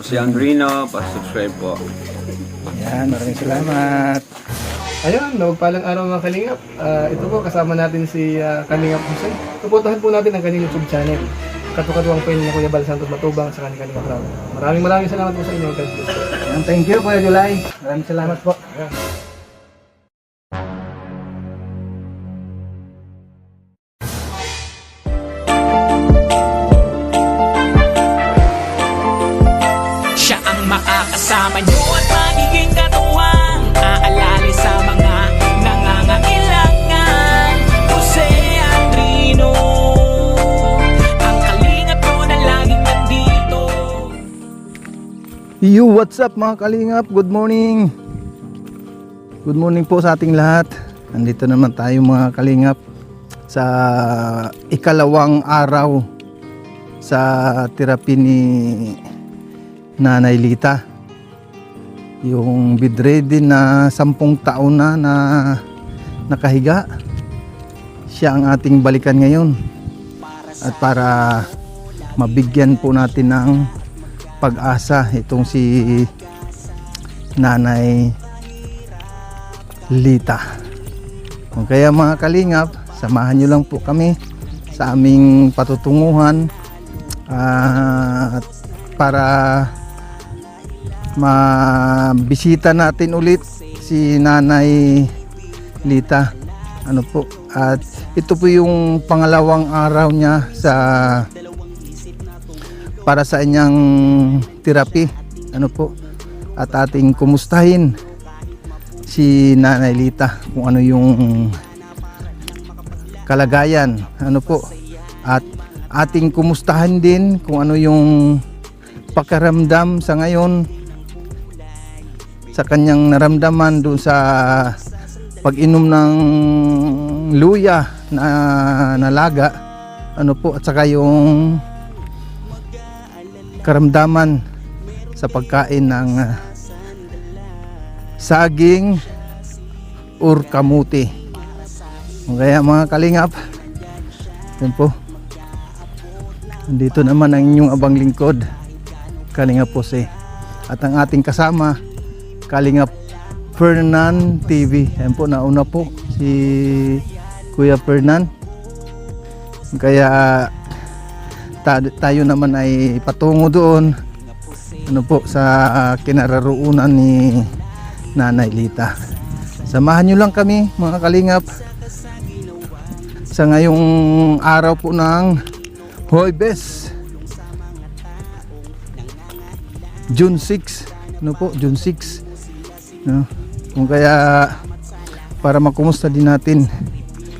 Si Andrino, pa-subscribe po. Yan, maraming salamat. Ayun, mapagpalang araw mga Kalingap. Ito po, kasama natin si Kalingap Jose. Suportahan po natin ang kanyang YouTube channel. Katukatuwang po yun ni Kuya Bal Santos Matubang sa kanyang Kalingap Round. Maraming salamat po sa inyo. God bless. Yan, thank you Kuya July. Maraming salamat po. Siya ang makakasama nyo at magiging katuwang aalali sa mga nangangailangan. Jose Andrino, ang kalingap mo na laging nandito. Yo, what's up mga kalingap? Good morning. Good morning po sa ating lahat. Nandito naman tayo mga kalingap sa ikalawang araw sa therapy ni Nanay Lita. Yung bedridden na 10 taon na nakahiga. Siya ang ating balikan ngayon. At para mabigyan po natin ng pag-asa itong si Nanay Lita. Kaya mga kalingap, samahan nyo lang po kami sa aming patutunguhan at para mabisita natin ulit si Nanay Lita. Ano po? At ito po yung pangalawang araw niya para sa inyang therapy. Ano po? At ating kumustahin si Nanay Lita kung ano yung kalagayan. Ano po? At ating kumustahan din kung ano yung pakiramdam sa ngayon sa kanyang naramdaman doon sa pag-inom ng luya na nalaga, ano po, at saka yung karamdaman sa pagkain ng saging or kamuti. Kaya mga kalingap, yan po, nandito naman ang inyong abang lingkod, Kalingap Jose, at ang ating kasama Kalingap Fernan TV. Yan po, nauna po si Kuya Fernan. Kaya tayo naman ay patungo doon, ano po, sa kinararoonan ni Nanay Lita. Samahan nyo lang kami mga kalingap sa ngayong araw po ng Huwebes, June 6. Ano po, June 6, no? Kung kaya para makumusta din natin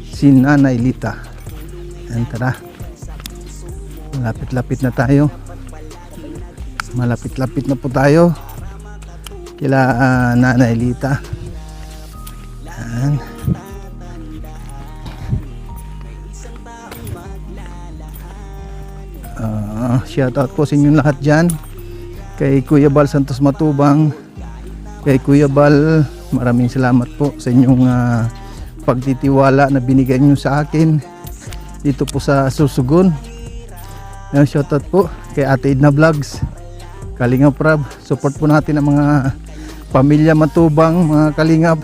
si Nanay Lita. Yan, tara. Malapit-lapit na tayo. Malapit-lapit na po tayo kila Nanay Lita. Yan. Shout out po sa inyong lahat dyan. Kay Kuya Bal Santos Matubang, kay Kuya Bal, maraming salamat po sa inyong pagtitiwala na binigay nyo sa akin dito po sa Susugon. Shout out po kay Ate Edna Vlogs, Kalingap Rab. Support po natin ang mga pamilya Matubang, mga kalingap,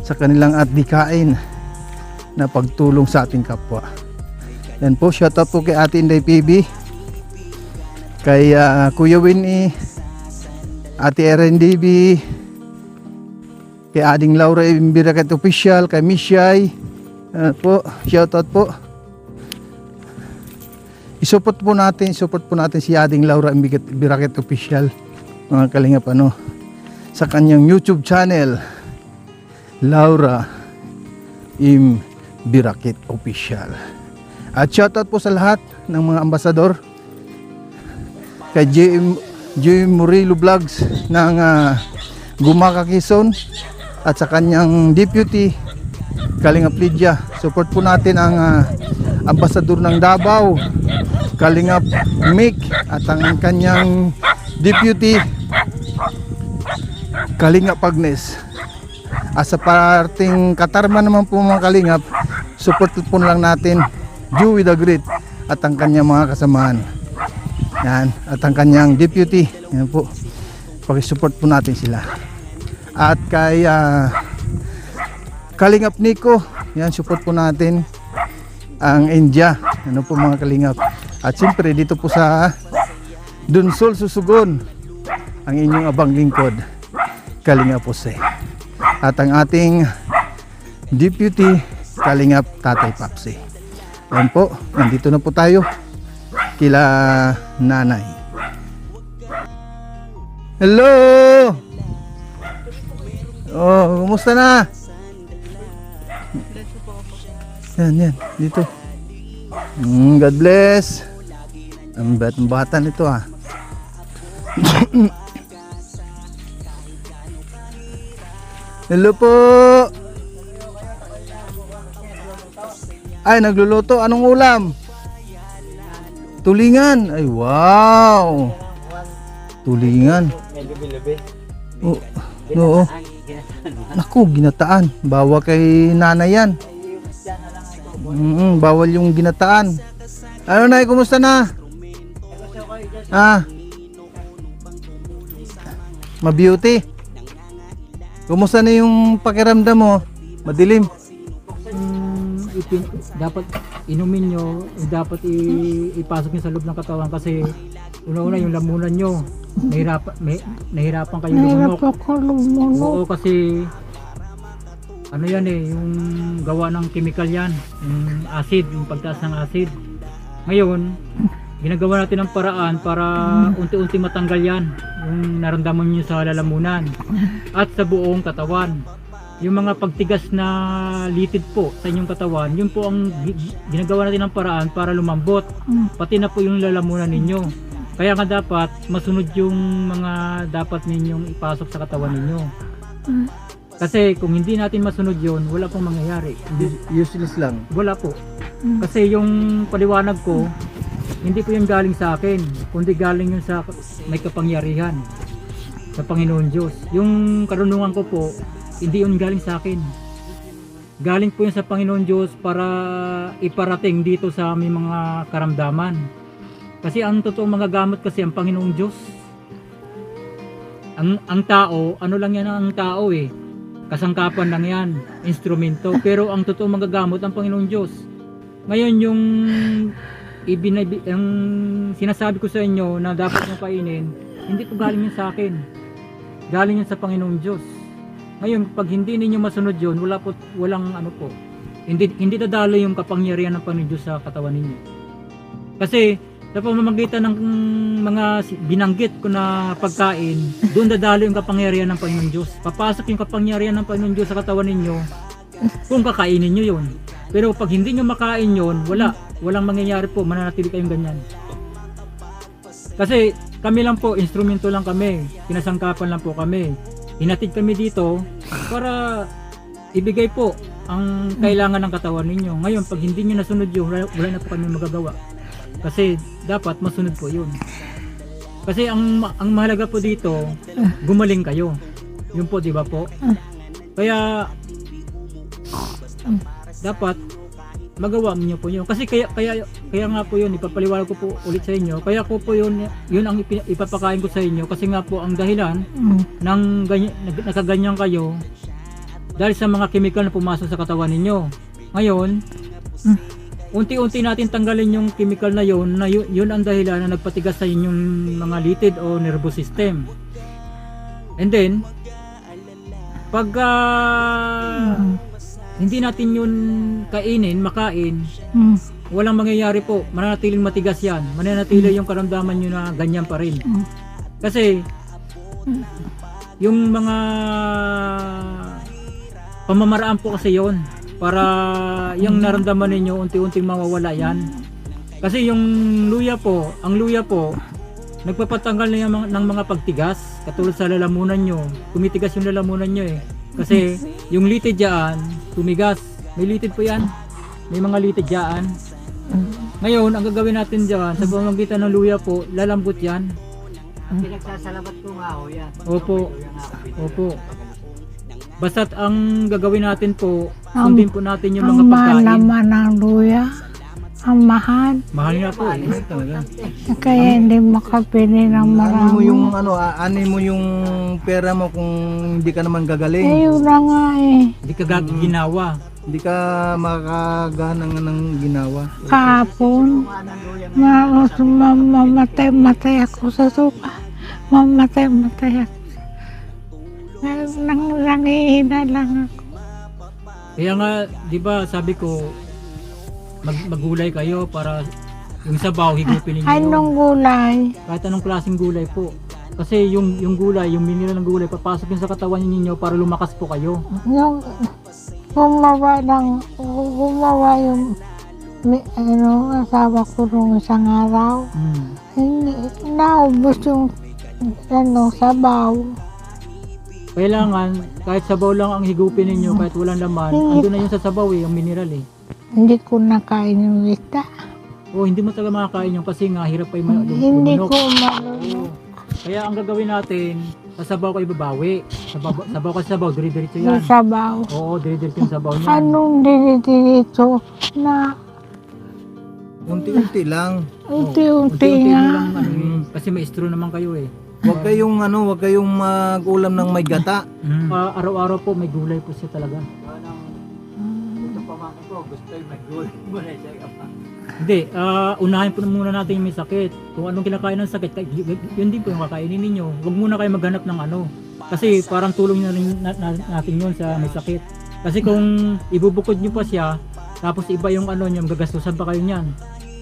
sa kanilang adhikain na pagtulong sa ating kapwa. Yan po, shout out po kay Ate Inday PB, kay Kuya Winnie, Ate RNDB, kay Ading Laura Biraket Official, kay Miss Shai. Po, shout out po. I-support po natin si Ading Laura Biraket Official, mga kalingap, ano, sa kanyang YouTube channel, Laura Im Biraket Official. At shoutout po sa lahat ng mga ambasador, kay J. Murillo Vlogs ng Gumaca, Quezon, at sa kanyang deputy Kalingap Lydia. Support po natin ang ambasador ng Davao, Kalingap Mick, at ang kanyang deputy Kalingap Agnes. Sa parting Katarman naman po mga kalingap, support po lang natin Joey the Great at ang kanyang mga kasamahan. Yan, at ang kanyang deputy. Yan po. Pakisupport po natin sila. At kay Kalingap Nico, yan, support po natin ang India. Ano po mga Kalingap. At siyempre dito po sa Dunsol, Susugon, ang inyong abang lingkod, Kalingap Jose. At ang ating deputy, Kalingap Tatay Papsi. Yan po, nandito na po tayo kila nanay. Hello! Oh, kumusta na? Yan, dito. God bless. Ang bata nito ah. Hello po. Ay, nagluluto. Anong ulam? Tulingan. Ay, wow. Tulingan. Oo. Oo. Naku, ginataan. Bawa kay nanay yan. Bawal yung ginataan. Ano na, kumusta na? Ma-beauty. Kumusta na yung pakiramdam mo? Madilim. Dapat inumin nyo, dapat ipasok nyo sa loob ng katawan kasi una-una yung lamunan nyo, nahirapan kayo lumunok. Oo, kasi ano yan yung gawa ng chemical yan, yung acid, yung pagtaas ng acid. Ngayon, ginagawa natin ng paraan para unti-unti matanggal yan, yung naramdaman nyo sa lalamunan at sa buong katawan. Yung mga pagtigas na litid po sa inyong katawan, yun po ang ginagawa natin ng paraan para lumambot, pati na po yung lalamunan ninyo. Kaya nga dapat masunod yung mga dapat ninyong ipasok sa katawan ninyo. Kasi kung hindi natin masunod yun, wala pong mangyayari. Useless lang. Wala po. Kasi yung paliwanag ko, hindi po yung galing sa akin, kundi galing yun sa may kapangyarihan, sa Panginoon Diyos. Yung karunungan ko po, hindi yun galing sa akin. Galing po yun sa Panginoon Diyos para iparating dito sa aming mga karamdaman. Kasi ang totoong mga gamot kasi ang Panginoong Diyos. Ang tao, ano lang yan ang tao eh. Kasangkapan lang yan, instrumento. Pero ang totoong mga gamot ang Panginoong Diyos. Ngayon yung ang sinasabi ko sa inyo na dapat nyo kainin, hindi po galing yun sa akin. Galing yun sa Panginoong Diyos. Ngayon, pag hindi ninyo masunod yun, walang ano po. Hindi dadalo yung kapangyarihan ng Panginoon Diyos sa katawan ninyo. Kasi sa pamamagitan ng mga binanggit ko na pagkain, doon dadalo yung kapangyarihan ng Panginoon Diyos. Papasok yung kapangyarihan ng Panginoon Diyos sa katawan ninyo kung kakainin nyo yun. Pero pag hindi nyo makain yun, walang mangyayari po, mananatili kayong ganyan. Kasi kami lang po, instrumento lang kami, pinasangkapan lang po kami. Hinatid kami dito para ibigay po ang kailangan ng katawan ninyo. Ngayon, pag hindi nyo nasunod yun, wala na po kami magagawa. Kasi dapat masunod po yun. Kasi ang mahalaga po dito, gumaling kayo. Yun po, di ba po? Kaya dapat magawa niyo po yun. Kasi kaya nga po yun, ipapaliwanag ko po ulit sa inyo. Kaya ko po yun ang ipapakain ko sa inyo. Kasi nga po ang dahilan ng nakaganyan kayo dahil sa mga chemical na pumasok sa katawan ninyo. Ngayon, unti-unti natin tanggalin yung chemical na yun ang dahilan na nagpatigas sa inyong mga litid o nervous system. And then, pag hindi natin yun makain, walang mangyayari po. Mananatiling matigas yan. Mananatili yung karamdaman nyo na ganyan pa rin. Kasi, yung mga pamamaraan po kasi yon para yung naramdaman ninyo unti-unting mawawala yan. Kasi yung luya po, nagpapatanggal na ng mga pagtigas, katulad sa lalamunan nyo. Tumitigas yung lalamunan nyo eh. Kasi yung litid dyan, tumigas. May litid po yan. May mga litid dyan. Ngayon, ang gagawin natin dyan, sa pamamagitan ng luya po, lalambot yan. Pinagsasalamat ko nga ho yan. Opo. Basta't ang gagawin natin po, sundin po natin yung mga pagkain. Ang naman ng luya. ang mahal. Mahal nga po. Talaga. Kaya hindi makapili ng Ano mo marami. yung ano mo yung pera mo kung hindi ka naman gagaling. Ayun na nga eh. Hindi ka ginawa. Hindi ka makakagana ng ginawa. Kahapon, mamatay ako sa sopa. Mamatay ako. Nangihina lang ako. Kaya nga, di ba sabi ko, maggulay kayo para yung sabaw, higupin ninyo. Anong gulay? Kahit anong klaseng gulay po. Kasi yung gulay, yung mineral ng gulay, papasok yun sa katawan ninyo para lumakas po kayo. Yung gumawa yung asawa ko nung isang araw. Hindi, naubos yung sabaw. Kailangan, kahit sabaw lang ang higupin ninyo, kahit walang laman, andun na yun sa sabaw yung mineral eh. Hindi ko nakain yung isda. O hindi mo talaga makakain yun kasi nga hirap pa yung Hindi lumunok. ko malunok. Kaya ang gagawin natin, sa sabaw kayo babawi. Sabaw kasi sabaw, dire-diretso Yung yan. sabaw. Oo, dire-diretso yung sabaw niyan. Anong dito na Unti-unti lang. unti-unti Unti-unti mo nga. lang, ano, kasi may straw naman kayo eh. Huwag kayong mag-ulam ng may gata. Araw-araw po may gulay po siya talaga. Hindi, unahin po muna natin yung may sakit. Kung anong kinakain ng sakit, yun din po yung kakainin ninyo. Huwag muna kayo maghanap ng ano. Kasi parang tulong na rin natin yun sa may sakit. Kasi kung ibubukod nyo pa siya, tapos iba yung ano nyo, gagastusan pa kayo niyan.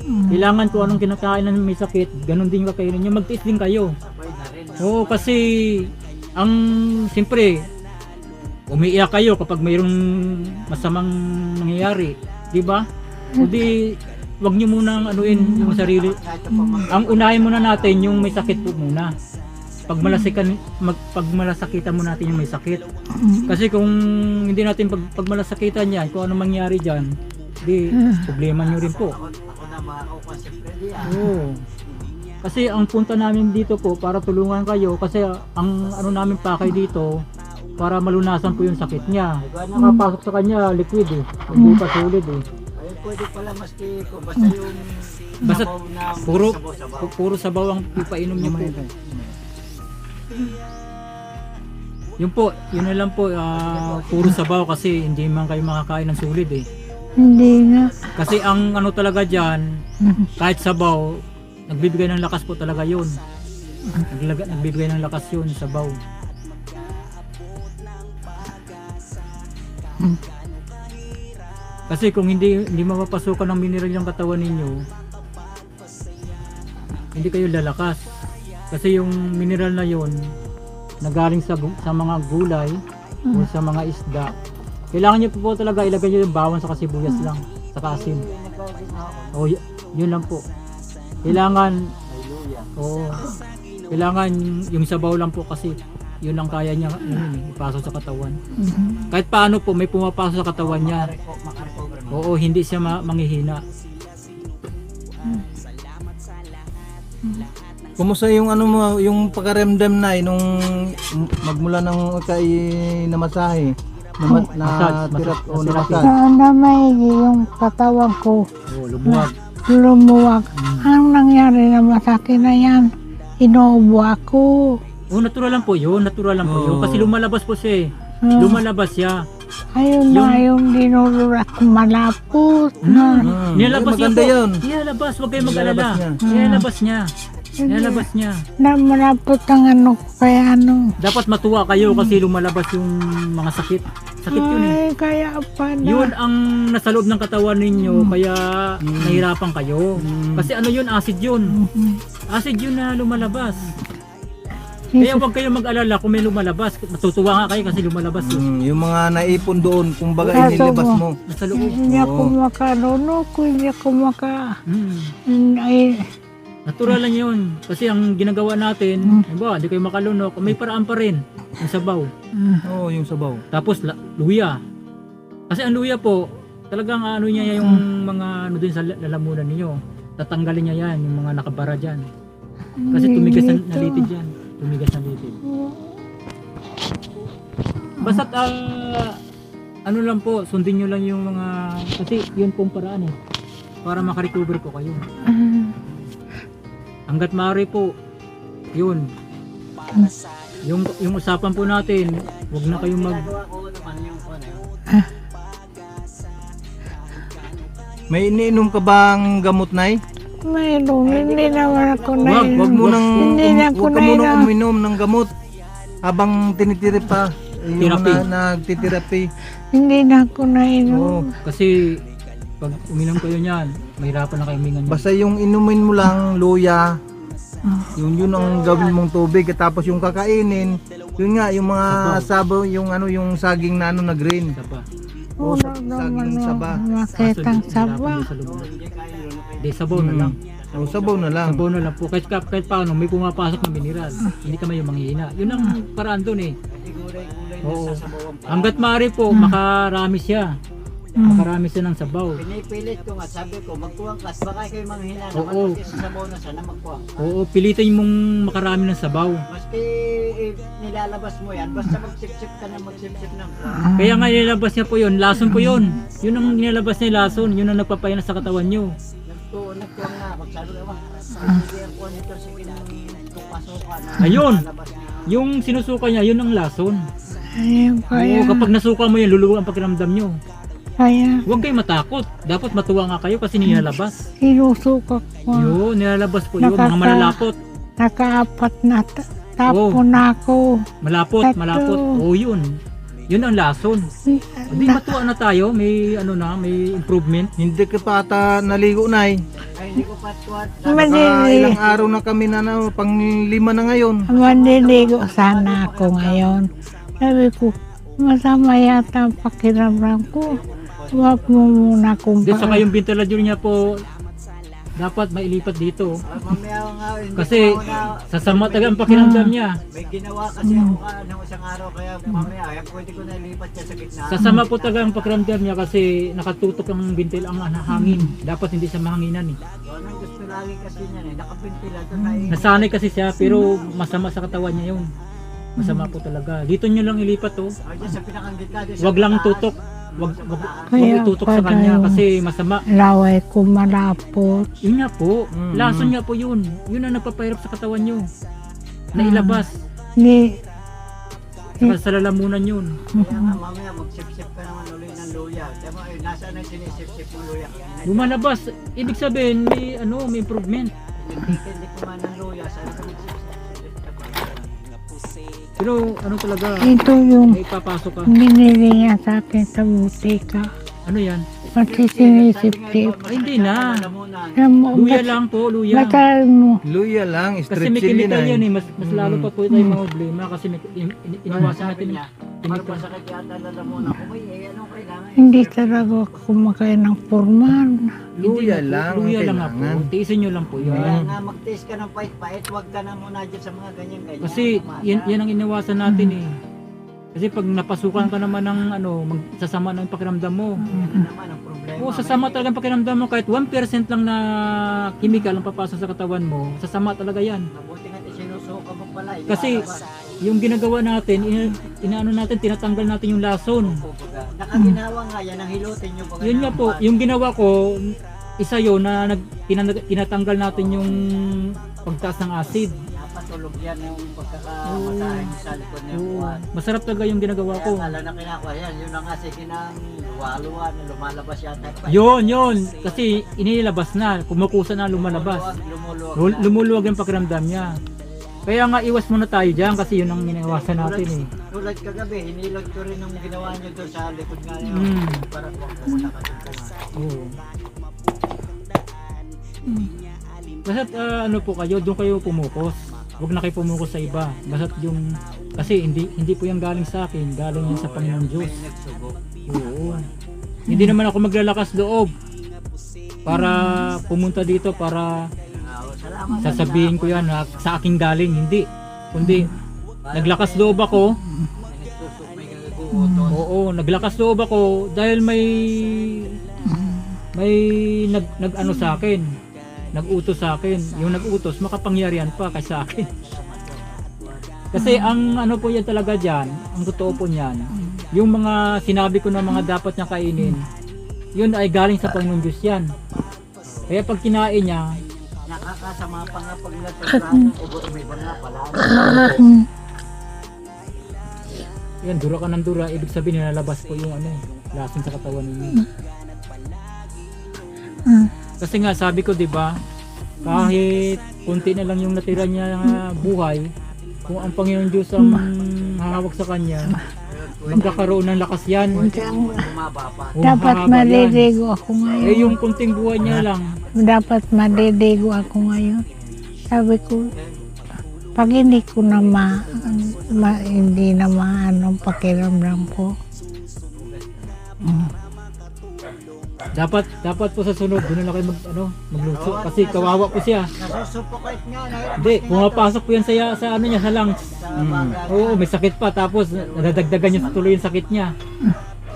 Kailangan kung anong kinakain ng may sakit, ganun din yung kakainin nyo, magtiis din kayo. Oo, kasi ang siyempre, umiiyak kayo kapag mayroong masamang nangyayari, di ba? Hindi, wag nyo munang anuin yung sarili. Ang unahin muna natin yung may sakit po muna. Pag malasakitan mo natin yung may sakit. Kasi kung hindi natin pag malasakitan yan, kung ano mangyari dyan, di problema nyo rin po. Oo. Kasi ang punta namin dito po para tulungan kayo kasi ang ano namin pakay dito para malunasan po yung sakit niya. Nakapasok sa kanya liquid eh. Hindi pa solid eh. Pwede pala maski ko, basta yung Basta sabaw na puro sabaw ang ipainom niyo po. Yun po, yun na lang po, puro sabaw kasi hindi man kayo makakain ng solid eh. Hindi nga. Kasi ang ano talaga dyan, kahit sabaw, nagbibigay ng lakas po talaga yun. Nagbibigay ng lakas yun, sabaw. Kasi kung hindi mapapasukan ng mineral yung katawan ninyo, hindi kayo lalakas. Kasi yung mineral na yun, nagaling sa mga gulay o sa mga isda. Kailangan nyo po talaga ilagay nyo yung bawang sa kasibuyas lang, sa asin. O yun lang po. Kailangan, kailangan yung sabaw lang po kasi yun ang kaya niya ipasok sa katawan. Kahit paano po may pumapasok sa katawan niya. Oo, hindi siya manghihina. Kumusta yung ano mo, yung pagkaremdam na nung magmula ng kay namasahe? Massage. Sana may yung katawan ko Oo, lumuwag. lumuwag. Ang nangyari naman sa akin na yan, inuubo ako. Oo, natural lang po yun. Natural lang po yun. Kasi lumalabas po siya eh. Lumalabas siya. Ayun na yung dinulura ko malapot na. Nilalabas niya maganda po. yun. Nilalabas. Huwag kayong mag-alala. Nilalabas Nilalabas niya. Nilalabas niya. Na malapot ang ano ko kaya ano. Dapat matuwa kayo kasi lumalabas yung mga sakit. Sakit yun eh. Ay, kaya pala. Yun ang nasa loob ng katawan ninyo kaya nahirapan kayo. Kasi ano yun, acid yun. Acid yun na lumalabas. Kaya huwag kayong mag-alala kung may lumalabas. Matutuwa nga kayo kasi lumalabas yun. Yung mga naipon doon, kumbaga Kaso inilabas mo. Nasa loob. Hindi ako makalunok, hindi ako ay, Natural lang yun. Kasi ang ginagawa natin, hindi kayo makalunok, may paraan pa rin. Yung sabaw. Oo, yung sabaw. Tapos luya. Kasi ang luya po, talagang ano niya yung mga ano din sa lalamunan niyo. Tatanggalin niya yan, yung mga nakabara dyan. Kasi tumigas na litid yan. Tumigas na litid. Basta't ano lang po, sundin nyo lang yung mga, kasi yun pong paraan eh. para makarecover po kayo. Mm. Hanggat maaari po, yun. Yung usapan po natin, wag na kayong Ginagawa ko naman yung May iniinom ka bang gamot, Nay? Mayroon, hindi naman ako na Wag mo nang Hindi na ako wag ka munang nainom. uminom ng gamot habang tinitiri pa yung Therapy. nagtitherapy. Hindi na ako nainom. Oo. kasi pag uminom kayo niyan, mahirapan na kayo huminga niyan. Basta yung inumin mo lang luya. Yun ang gawin mong tubig at tapos yung kakainin, yun nga yung mga sabo, yung ano yung saging na ano na green. Isa pa. O Wala naman saging saba. makitang Kaso, saba. mahirapan din sa loob. Di, sabaw na lang. O sabaw na lang. Sabaw na lang po. Kahit paano, may pumapasok na mineral. Hindi ka may manghihina. Yun ang paraan doon eh. Oo. Hanggat maaari po, makarami siya. Makarami siya ng sabaw. Pinipilit ko nga, sabi ko, magkuwang kas, baka kayo manghina naman, Oo. maski sa sabaw na sana magkuwang. Oo, pilitin mong makarami ng sabaw. Maski nilalabas mo yan, basta magsip-sip ka na magsip-sip ng Kaya nga nilalabas niya po yun, lason po yun. Yun ang nilalabas niya, lason. Yun ang nagpapayana sa katawan nyo. nagkuwang na ako, sabi ko, hindi ako nito sa pinapasukan na Ayun! lalabas niya. Yung sinusuka niya, yun ang lason. Ayun kaya. Oo, kapag nasuka mo yun, luluwa ang pakiramdam nyo. Kaya Huwag kayong matakot. Dapat matuwa nga kayo kasi nilalabas. sinusukak ko. Yun, nilalabas po yun. Mga malalapot. Nakaapat na tapon na ako. Malapot, Tato. malapot. Oo, yun. Yun ang lason. Hindi matuwa na tayo. May ano na, may improvement. Hindi ka pa ata naligo, Nay. Ay, hindi ko pa tuwad. Ilang araw na kami na pang 5 na ngayon. Manliligo sana ako ngayon. Sabi ko, masama yata ang pakiramdam ko. Huwag mo muna akong Hindi, saka yung ventilador niya po, dapat mailipat dito. Mamaya nga, hindi Kasi ko na, sasama talaga ang pakiramdam niya. may ginawa kasi ako ng isang araw, kaya mamaya, ay, pwede ko na ilipat siya sa gitna. Sasama po talaga ang pakiramdam niya kasi nakatutok ang bintil ang hangin. Dapat hindi siya mahanginan eh. So, anong gusto lagi kasi niyan eh, nakapintila doon na Nasanay kasi siya pero masama sa katawan niya yun. Masama po talaga. Dito nyo lang ilipat oh. Ay, dyan sa pinakang gitna, dyan sa Wag lang pataas. tutok. Wag Kaya itutok sa pala kanya yung kasi masama. laway ko malapot. Yun nga po. Lason nga po yun. Yun ang nagpapahirap sa katawan nyo. Nailabas. Hindi, Saka sa lalamunan yun. Kaya nga, mamaya magsip-sip ka naman ulit ng luya. Tama, eh, nasaan ang sinisip-sip ng luya? Lumalabas. Ibig sabihin may may improvement. Hindi ko man ng luya, saan ka magsip-sip ka pa? Pero ano talaga, ito yung may ipapasok ka. binili niya sa akin sa butika. Ano yan? Pati sinisip-sip. Ay, hindi na. Lalamunan. Luya lang po, luya. Batal mo. Luya lang, Kasi strip may chili chemical na. yan eh. Mas lalo pa po tayo mga problema kasi may iniwasan Sabi natin niya, yung parang chemical. masakit yata lalamunan ko. May anong kailangan? Hindi talaga ako kumakain ng formal. Luya Hindi na po, lang, Luya lang nga po. kailangan. Tiisin nyo lang po yun. Kaya nga mag-taste ka ng pait-pait, wag ka na muna dyan sa mga ganyan-ganyan. Kasi yan ang iniwasan natin eh. Kasi pag napasukan ka naman ng magsasama ng pakiramdam mo. Yan naman ang problema. Oo, sasama talaga ang pakiramdam mo. Kahit 1% lang na chemical ang papasok sa katawan mo, sasama talaga yan. Mabuti nga sinusuka mo pala. Kasi yung ginagawa natin, inaano natin, tinatanggal natin yung lason. nakaginawa nga yan, ang hilutin nyo. Yun nga po, yung ginawa ko, isa yun na tinatanggal natin yung pagtaas ng acid. Napatulog yan yung pagkakamatahing sa likod ng Oo, buwan. masarap talaga yung ginagawa Kaya ko. kala na kinakawa yan, yun ang kasi kinang luwa-luwa na lumalabas yata. Yun. Kasi inilabas na, kumukusa na lumalabas. Lumuluwag na. Lumuluwag yung pakiramdam niya. Kaya nga iwas muna tayo dyan kasi yun ang iniwasan natin eh. Tulad kagabi, hinilod ko rin yung ginawa nyo doon sa likod nga nyo. Mm. Para pumunta ka dito. Oo. Basta ano po kayo, doon kayo pumukos. Huwag na kayo pumukos sa iba. Basta yung, kasi hindi po yan galing sa akin, galing yan sa Panginoon Diyos. Oo. Hindi naman ako maglalakas loob para pumunta dito para Salamat. sasabihin ko yan na sa aking galing, hindi. Kundi naglakas loob ako. Oo, naglakas loob ako dahil may nag-ano sa akin. Nag-utos sa akin. Yung nag-utos makapangyarihan pa kaysa akin. Kasi ang ano po yan talaga diyan, ang totoo po niyan. Yung mga sinabi ko na mga dapat niya kainin, yun ay galing sa Panginoon Diyos yan. Kaya pag kinain niya, Nakakasama pa nga pag natutunan. Iba nga pala. yan, dura ka ng dura, ibig sabihin nilalabas po yung ano, lasing sa katawan ninyo. Kasi nga sabi ko, 'di ba, kahit kunti na lang yung natira niya buhay, kung ang Panginoon Diyos ang hawak sa kanya, magkakaroon ng lakas yan. Bumaba pa. Dapat Mahaba yan. maliligo ako ngayon. Eh yung kunting buhay niya lang, Dapat maliligo ako ngayon. Sabi ko, pag hindi ko na hindi na maano pakiramdam ko. dapat po sa sunod doon na kayo magluto kasi kawawa po siya. Nasusupokit nga. Hindi, pumapasok po yan sa ano niya, sa lungs. Oo, may sakit pa, tapos nadadagdagan niya tuloy yung sakit niya.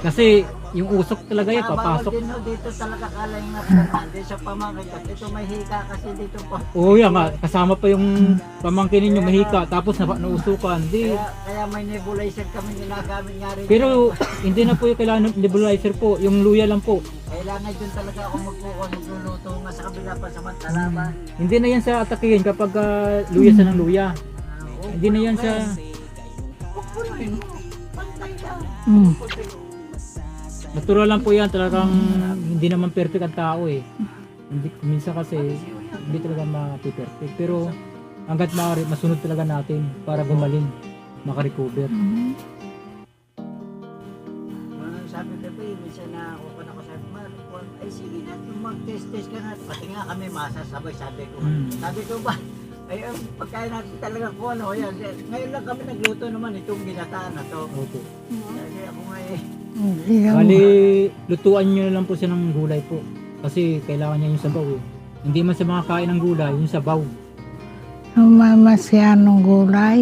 Kasi yung usok talaga yan, papasok. Bawal din ho, dito talaga kalingap naman. Dito sa pamangkin. Ito may hika kasi dito po. Oo, yan nga, kasama pa yung pamangkin ninyo mahika, tapos nausukan. Di, Kaya may nebulizer kami ginagamit nga rin. pero hindi na po yung kailangan ng nebulizer po, yung luya lang po. Kailangan dun talaga ako magluluto nga sa kabila pa samantala ba. Hindi na yan sa atakihin kapag luya sa ng luya. Hindi na yan sa... Mm. Natural lang po yan, talagang hindi naman perfect ang tao eh. Hindi, minsan kasi hindi talaga ma-perfect. Pero hanggat maaari, masunod talaga natin para gumaling, makarecover. Sabi ko ba, minsan na ako pa nakasabi, ay sige na, mag-test ka na. Pati nga kami masasabay, sabi ko. Sabi ko ba, ay pagkain natin talaga kung ano, yan. Ngayon lang kami nagluto naman itong ginataan na to. Okay. Kasi ako nga eh. Bali, lutuan nyo na lang po siya ng gulay po. Kasi kailangan niya yung sabaw eh. Hindi man sa mga kain ng gulay, yung sabaw. Masyadong gulay.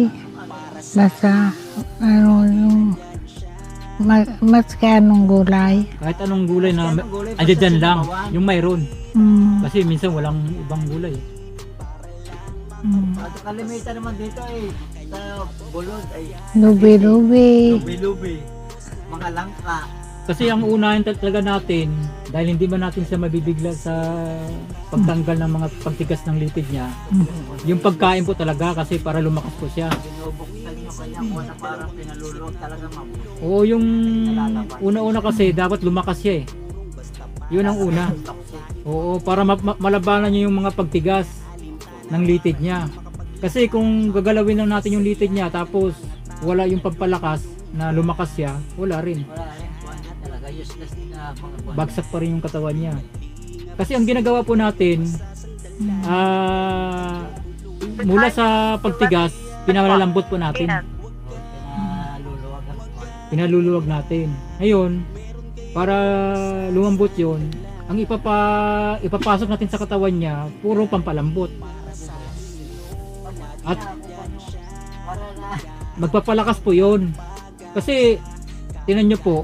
Basta, yung masyadong gulay. Kahit anong gulay na andyan lang, yung mayroon. Kasi minsan walang ibang gulay. At kalimitan naman dito eh, sa bulod ay Lubi-lubi. lubi-lubi. Mga langka. Kasi ang unahin talaga natin, dahil hindi man natin siya mabibigla sa pagtanggal ng mga pagtigas ng litid niya, yung pagkain po talaga kasi para lumakas po siya. Binubuksan nyo kanya ko na parang pinaluluwag talaga mabuti. Oo, yung una-una kasi dapat lumakas siya eh. Yun ang una. Oo, para malabanan niya yung mga pagtigas ng litid niya. Kasi kung gagalawin lang natin yung litid niya tapos wala yung pagpalakas na lumakas siya, wala rin. Wala rin, kuha niya talaga useless na mga kuha. Bagsak pa rin yung katawan niya. Kasi ang ginagawa po natin, mula sa pagtigas, pinalalambot po natin. Pinaluluwag ang kuha. Pinaluluwag natin. Ngayon, para lumambot yun, ang ipapasok natin sa katawan niya, puro pampalambot. At Para na, magpapalakas po yun. Kasi, tinan nyo po,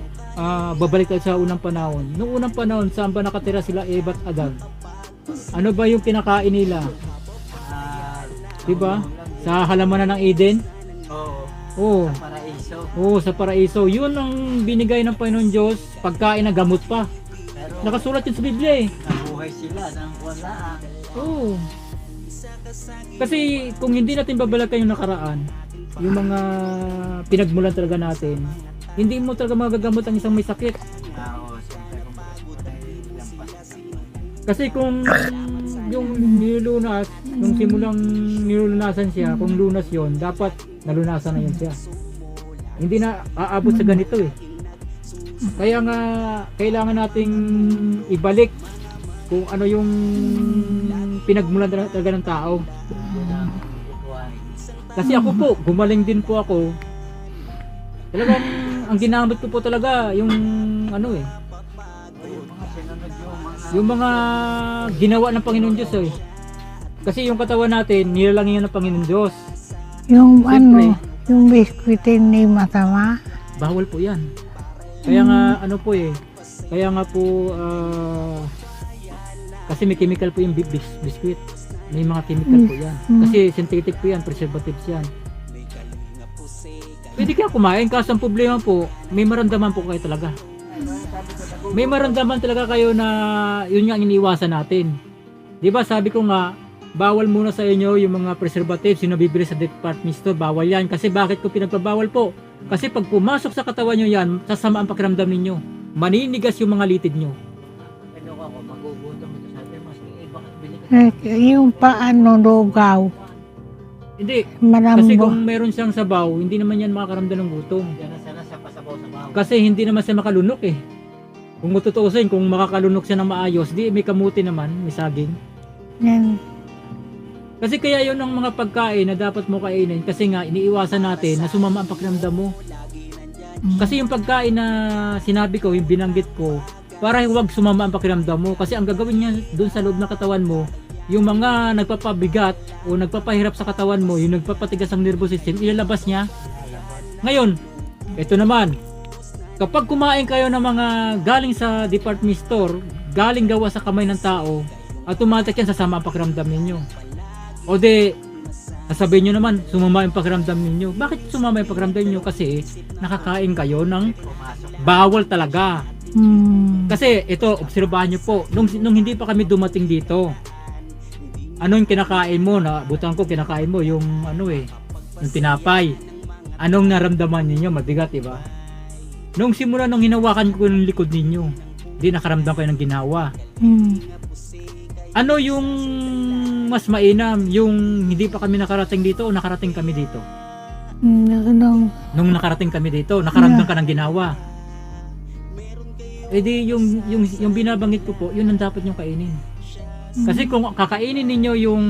babalik tayo sa unang panahon. Noong unang panahon, saan ba nakatira sila Eva at Adan? Ano ba yung kinakain nila? Diba? Sa halamanan ng Eden? Oo. paraiso. Oo, sa paraiso. Yun ang binigay ng Panginoon Diyos, pagkain na gamot pa. Pero Nakasulat yun sa Biblia eh. nabuhay sila ng wala. Oo. Kasi kung hindi natin babalikan yung nakaraan, yung mga pinagmulan talaga natin, hindi mo talaga magagamot ang isang may sakit. Oo, siyempre kung lampas. Kasi kung yung nilunas, nung simulang nilunasan siya, kung lunas yon, dapat nalunasan na yun siya. Hindi na aabot sa ganito eh. Kaya nga, kailangan nating ibalik kung ano yung pinagmulan talaga ng tao. Kasi ako po, gumaling din po ako. Talagang ang ginamit ko po talaga yung ano eh. Yung mga ginawa ng Panginoon Diyos eh. Kasi yung katawan natin, nilalangin ng Panginoon Diyos. Yung Siyempre, yung biskuit hindi masama. bawal po yan. Kaya nga ano po eh. Kaya nga po kasi may chemical po yung biskuit. May mga chemical po yan. Kasi synthetic po yan, preservatives yan. Pwede kaya kumain, kaso ang problema po, may maramdaman po kayo talaga. May maramdaman talaga kayo na yun nga ang iniiwasan natin. Di ba sabi ko nga, bawal muna sa inyo yung mga preservatives yung nabibili sa department store, bawal yan. Kasi bakit ko pinagpabawal po? Kasi pag pumasok sa katawan nyo yan, sasama ang pakiramdam ninyo. Maninigas yung mga litid nyo. Ano ako, magugutom ito sabi, mas bakit bili ka? Yung paano lugaw, Hindi, kasi malambo. kung meron siyang sabaw, hindi naman yan makakaramdam ng gutom. Yan na sana sa pasabaw sa bahaw. Kasi hindi naman siya makalunok eh. Kung matutuusin, kung makakalunok siya ng maayos, di may kamuti naman, may saging. Yan. Kasi kaya yun ang mga pagkain na dapat mo kainin kasi nga iniiwasan natin na sumama ang pakiramdam mo. Kasi yung pagkain na sinabi ko, yung binanggit ko, para huwag sumama ang pakiramdam mo. Kasi ang gagawin niya dun sa loob ng katawan mo, yung mga nagpapabigat o nagpapahirap sa katawan mo, yung nagpapatigas ang nervous system, ilalabas niya. Ngayon, ito naman, kapag kumain kayo ng mga galing sa department store, galing gawa sa kamay ng tao, automatic yan sasama ang pakiramdam ninyo. O de, sasabihin nyo naman, sumama yung pakiramdam ninyo. Bakit sumama yung pakiramdam ninyo? Kasi nakakain kayo ng bawal talaga. Kasi ito, obserbahan nyo po, nung hindi pa kami dumating dito, ano yung kinakain mo? Nabutan ko, kinakain mo yung yung tinapay. Anong naramdaman ninyo? Mabigat, diba? Nung simula nung hinawakan ko yung likod ninyo, di nakaramdam kayo ng ginawa. Ano yung mas mainam? Yung hindi pa kami nakarating dito o nakarating kami dito? Nung nakarating kami dito, nakaramdam ka ng ginawa. Eh di yung binabanggit ko po, yun ang dapat nyo kainin. Kasi kung kakainin ninyo yung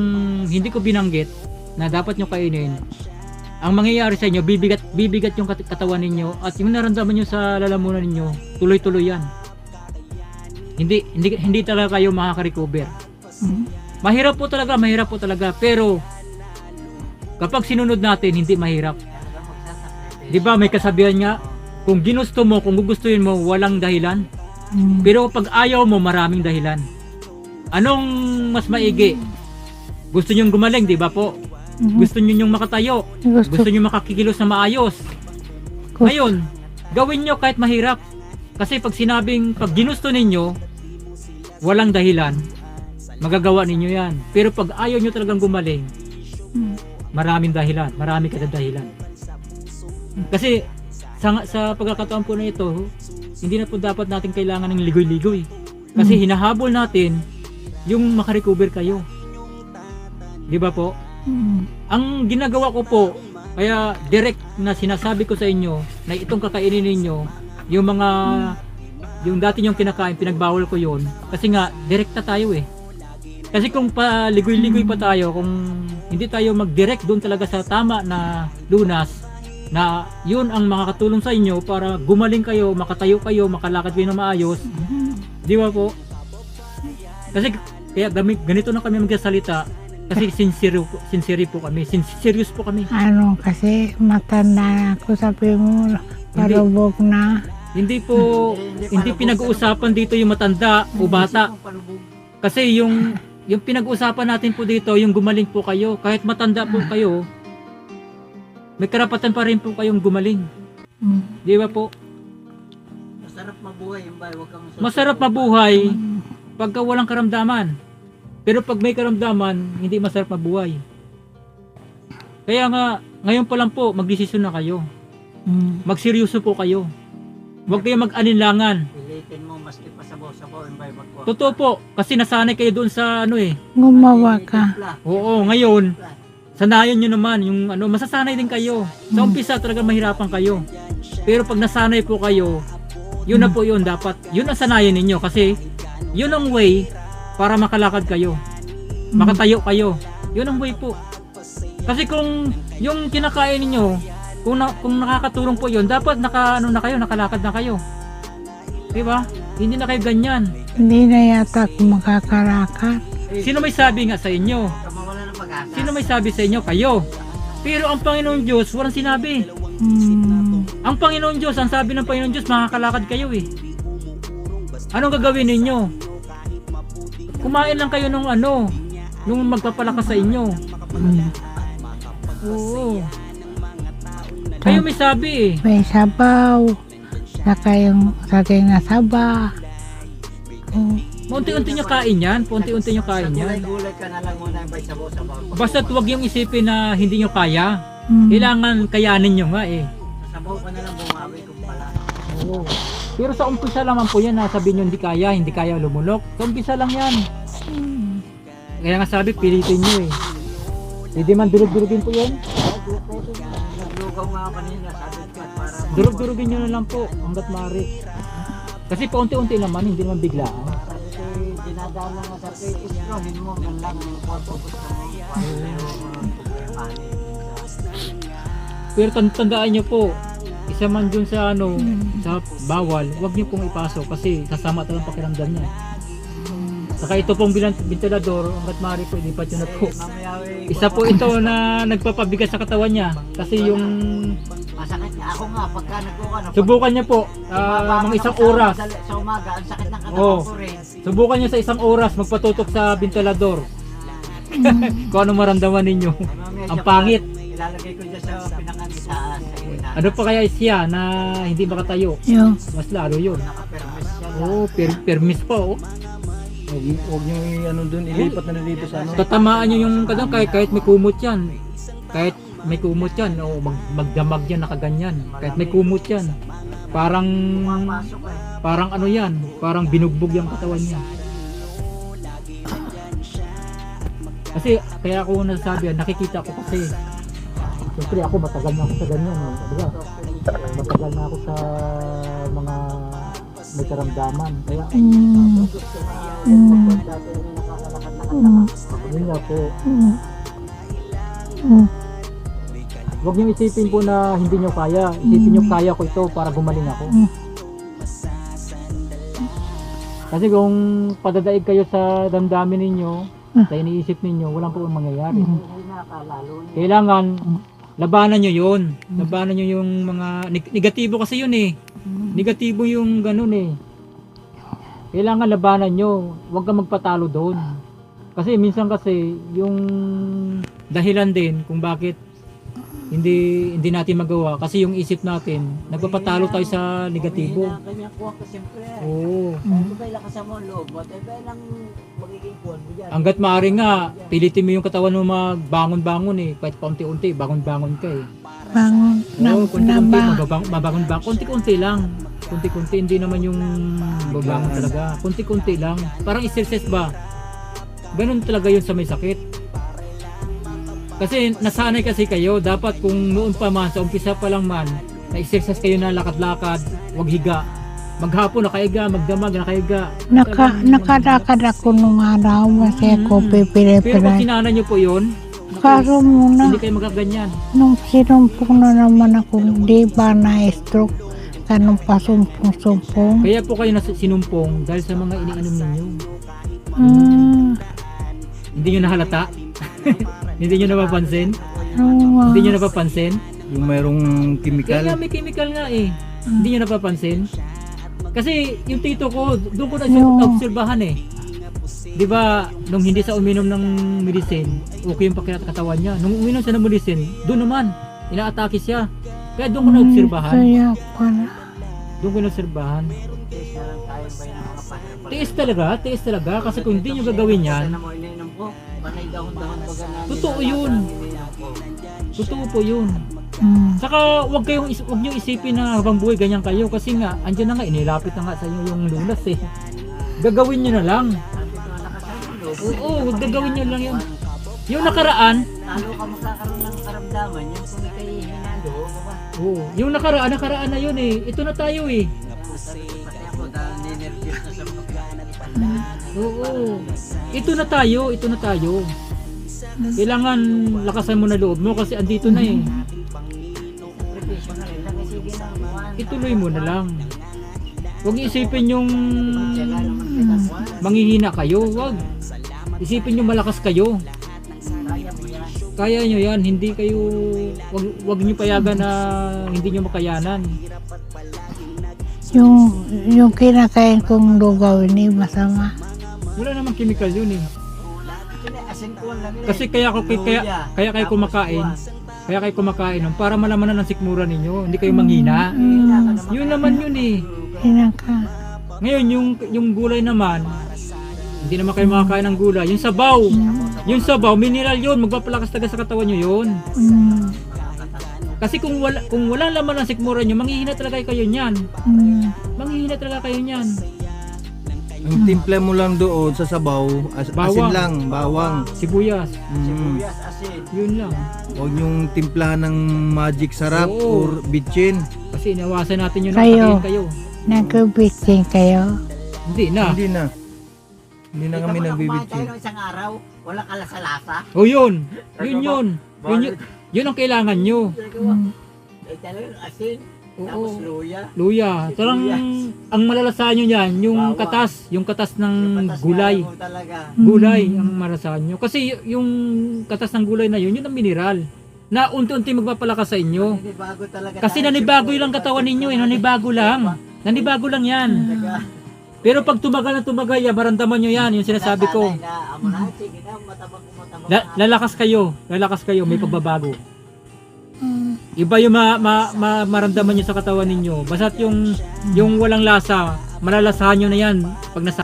hindi ko binanggit na dapat nyo kainin, ang mangyayari sa inyo, bibigat yung katawan ninyo at yung naramdaman nyo sa lalamunan ninyo, tuloy-tuloy yan. Hindi talaga kayo makaka-recover. Mahirap po talaga, pero kapag sinunod natin, hindi mahirap. Di ba may kasabihan nga, kung ginusto mo, kung gugustuhin mo, walang dahilan. Pero pag ayaw mo, maraming dahilan. Anong mas maigi? Gusto nyo gumaling, di ba po? Gusto nyo yung makatayo. Gusto nyo makakikilos na maayos. Ngayon, gawin nyo kahit mahirap. Kasi pag ginusto ninyo, walang dahilan, magagawa ninyo yan. Pero pag ayaw nyo talagang gumaling, maraming dahilan, marami ka na dahilan. Kasi sa pagkakataon po na ito, hindi na po dapat natin kailangan ng ligoy-ligoy. Kasi hinahabol natin yung makarecover kayo. Di ba po? Ang ginagawa ko po, kaya direct na sinasabi ko sa inyo na itong kakainin ninyo, yung dati nyong kinakain, pinagbawal ko yun. Kasi nga, direkta tayo eh. Kasi kung paligoy-ligoy pa tayo, kung hindi tayo mag-direct doon talaga sa tama na lunas, na yun ang makakatulong sa inyo para gumaling kayo, makatayo kayo, makalakad kayo ng maayos. Di ba po? Kasi kaya ganito na kami magsasalita kasi sincere po kami. Serious po kami. Kasi matanda ako, sabi mo, parubog na. Hindi po, hindi pinag-uusapan dito yung matanda o bata. Kasi yung pinag-uusapan natin po dito, yung gumaling po kayo. Kahit matanda po kayo, may karapatan pa rin po kayong gumaling. Di ba po? Masarap mabuhay yung bay, wag kang Masarap mabuhay pagka walang karamdaman. Pero pag may karamdaman, hindi masarap mabuhay. Kaya nga, ngayon pa lang po, magdesisyon na kayo. Magseryoso po kayo. Huwag kayo mag-alinlangan. pilitin mo maski pasabaw-sabaw yung bay, magkuha. Totoo po, kasi nasanay kayo doon sa Gumawa ka. Oo, ngayon, sanayan nyo naman yung masasanay din kayo. Sa umpisa talaga mahirapan kayo. Pero pag nasanay po kayo, yun na po yun dapat. Yun ang sanayan ninyo kasi yun ang way para makalakad kayo. Makatayo kayo. Yun ang way po. Kasi kung yung kinakain ninyo, kung nakakatulong po yun, dapat nakalakad na kayo. Diba? Hindi na kayo ganyan. Hindi na yata ako makakalakad. Sino may sabi nga sa inyo? Kamawala ng pag-asa. Sino may sabi sa inyo? Kayo. Pero ang Panginoon Diyos, walang sinabi. Ang Panginoon Diyos, ang sabi ng Panginoon Diyos, makakalakad kayo eh. Anong gagawin ninyo? Kumain lang kayo nung magpapalakas sa inyo. Oo. Kayo may sabi eh. May sabaw. Saka yung sagay na saba. Unti-unti nyo kain yan. Unti-unti nyo kain yan. Gulay-gulay ka na lang muna yung sabaw-sabaw. Basta huwag yung isipin na hindi nyo kaya. Mm. Kailangan kayanin nyo nga eh. Sabaw ka na lang bumawi kung pala. Oo. Pero sa umpisa naman po yan, sabihin nyo hindi kaya lumulok. Sa umpisa lang yan. Kaya nga sabi, pilitin nyo eh. Hindi man durug-durugin po yan. Naglugaw nga ako kanina, sabi ko para... Durug-durugin nyo na lang po hanggat maaari. Kasi paunti-unti naman, hindi naman biglaan. Sabi ko, dinadaan lang nga sa British bro, hindi mo man lang kung gusto mo. Pero tandaan nyo po, isa man dun sa sa bawal, huwag nyo pong ipasok kasi sasama talagang pakiramdam niya. Saka ito pong ventilador, hanggat maaari po, ilipat nyo na po. Isa po ito na nagpapabigat sa katawan niya kasi yung Masakit nga ako nga pagka nagkukan. subukan niya po mga isang oras. Sa umaga, ang sakit ng Oo. katawan ko rin. Subukan niya sa isang oras magpatutok sa ventilador. Kung ano maramdaman ninyo. Ang pangit. Ilalagay ko dyan sa pinakanisaas. Ano pa kaya siya na hindi makatayo? Yung Mas lalo yun. Nakapermis siya. Oo, permis pa oh. Huwag nyo ano dun, ilipat na dito sa ano. Tatamaan nyo yung kadang kahit may kumot yan. Kahit may kumot yan, o magdamag yan, nakaganyan. Kahit may kumot yan. Parang Pasok eh. parang ano yan, parang binugbog yung katawan niya. Kasi kaya ako nasabi, nakikita ko kasi siyempre ako matagal na ako sa ganyan, no? Diba? Matagal na ako sa mga may karamdaman. Kaya yun nga po. Huwag niyo isipin po na hindi niyo kaya. Isipin niyo kaya ko ito para gumaling ako. Kasi kung padadaig kayo sa damdamin ninyo, sa iniisip ninyo, walang po mangyayari. Kailangan labanan nyo yun. Labanan nyo yung mga negatibo kasi yun eh. Negatibo yung ganun eh. Kailangan labanan nyo. Huwag kang magpatalo doon. Kasi minsan kasi yung dahilan din kung bakit hindi natin magawa kasi yung isip natin nagpapatalo tayo sa negatibo. Kanya kuha ka siyempre. Oo. Kung ba lakas mo ang loob mo, tayo ba lang magiging kuha mo dyan. Hanggat maaari nga, pilitin mo yung katawan mo magbangon-bangon eh. Kahit paunti-unti, bangon-bangon ka eh. bangon Oo, konti-konti, ba? mabangon-bangon. Konti-konti lang. Konti-konti, hindi naman yung babangon talaga. Konti-konti lang. Parang exercise ba? Ganun talaga yun sa may sakit. Kasi nasanay kasi kayo, dapat kung noon pa man, sa umpisa pa lang man, na-exercise kayo na lakad-lakad, wag higa. Maghapon nakaiga, magdamag nakaiga. Nakalakad ako nung araw kasi ako Pero kung pipire-pire. sinana nyo po yun, Kaso muna, hindi kayo magaganyan. nung sinumpong na naman ako, di ba na-stroke? Kanong pasumpong-sumpong. Kaya po kayo sinumpong dahil sa mga iniinom ninyo. Hindi nyo nahalata? Hindi nyo napapansin? Hindi nyo napapansin? Yung mayroong Kaya chemical. nga may chemical nga eh. Hindi nyo napapansin? Kasi yung tito ko, doon ko na obserbahan eh. Di ba, nung hindi sa uminom ng medicine, okay yung katawan niya. Nung uminom siya ng medicine, doon naman, inaatake siya. Kaya doon ko na obserbahan. Kaya pala. Doon ko na obserbahan. Tiis talaga. Kasi kung hindi nyo gagawin yan, Sana mo ininom ko, panay dahon-dahon baga namin. totoo yun. Totoo po yun. Saka wag nyo isipin na habang buhay ganyan kayo kasi nga andyan na nga inilapit na nga sa inyo yung lunas eh. Gagawin nyo na lang. Oo, wag gagawin nyo lang yun. Yung nakaraan, Lalo ka magkakaroon ng karamdaman, yung kung ikay hinalo, ba? oo, yung nakaraan na yun eh. Ito na tayo eh. Pati ako dahil ninervyos na sa mga Oo. Ito na tayo. Kailangan lakasan mo na loob mo kasi andito na eh. sakripisyo na rin. Sige na, buwan. Ituloy mo na lang. Huwag isipin yung Sila naman kita buwan. manghihina kayo, wag. Isipin nyo malakas kayo. Kaya mo yan. Kaya nyo yan, hindi kayo, wag nyo payagan na hindi nyo makayanan. Yung kinakain kong lugaw ni masama. Wala namang chemical yun eh. Actually, asintuan lang yun eh. Kasi kaya kayo kumakain. Kaya kayo kumakain nun, para malaman na ng sikmura ninyo, hindi kayo manghina. Yun naman yun eh. Kinaka. Ngayon yung gulay naman, Hindi naman kayo makakain ng gulay. Yung sabaw, mineral yun. Magpapalakas talaga sa katawan nyo yun. Kasi kung wala laman ng sikmura nyo, manghihina talaga kayo niyan. Manghihina talaga kayo niyan. Ang timpla mo lang doon sa sabaw, asin Bawang. lang, bawang. Sibuyas. Sibuyas, asin. Yun lang. Huwag yung timplahan ng magic sarap Oo. or bitchin. Kasi inawasan natin yun na Kayo. patayin kayo. Nagbibitin kayo. Hindi na. Hindi na. Hindi na kami Kumain tayo nagbibitsin. ng isang araw, wala kalasa-lasa. O yun. Yun ang kailangan nyo. Talagang asin, Oo. tapos luya. Luya. Tarang ang malalasahan nyo yan, yung Bawang. katas ng Patas gulay. nga mo talaga. Gulay ang malalasahan nyo. Kasi yung katas ng gulay na yun ang mineral. Na unti-unti magpapalakas sa inyo. Nanibago talaga Kasi tayo. nanibago lang katawan ninyo eh. Nanibago lang. Nanibago lang yan. Pero pag tumagal na tumagal yan, maramdaman nyo yan. Yung sinasabi ko. Nasanay na, amo na, sige na, matabang. Lalakas kayo. May pagbabago. Iba yung maramdaman nyo sa katawan ninyo. Basta't yung walang lasa, malalasahan nyo na yan. Pag nasa...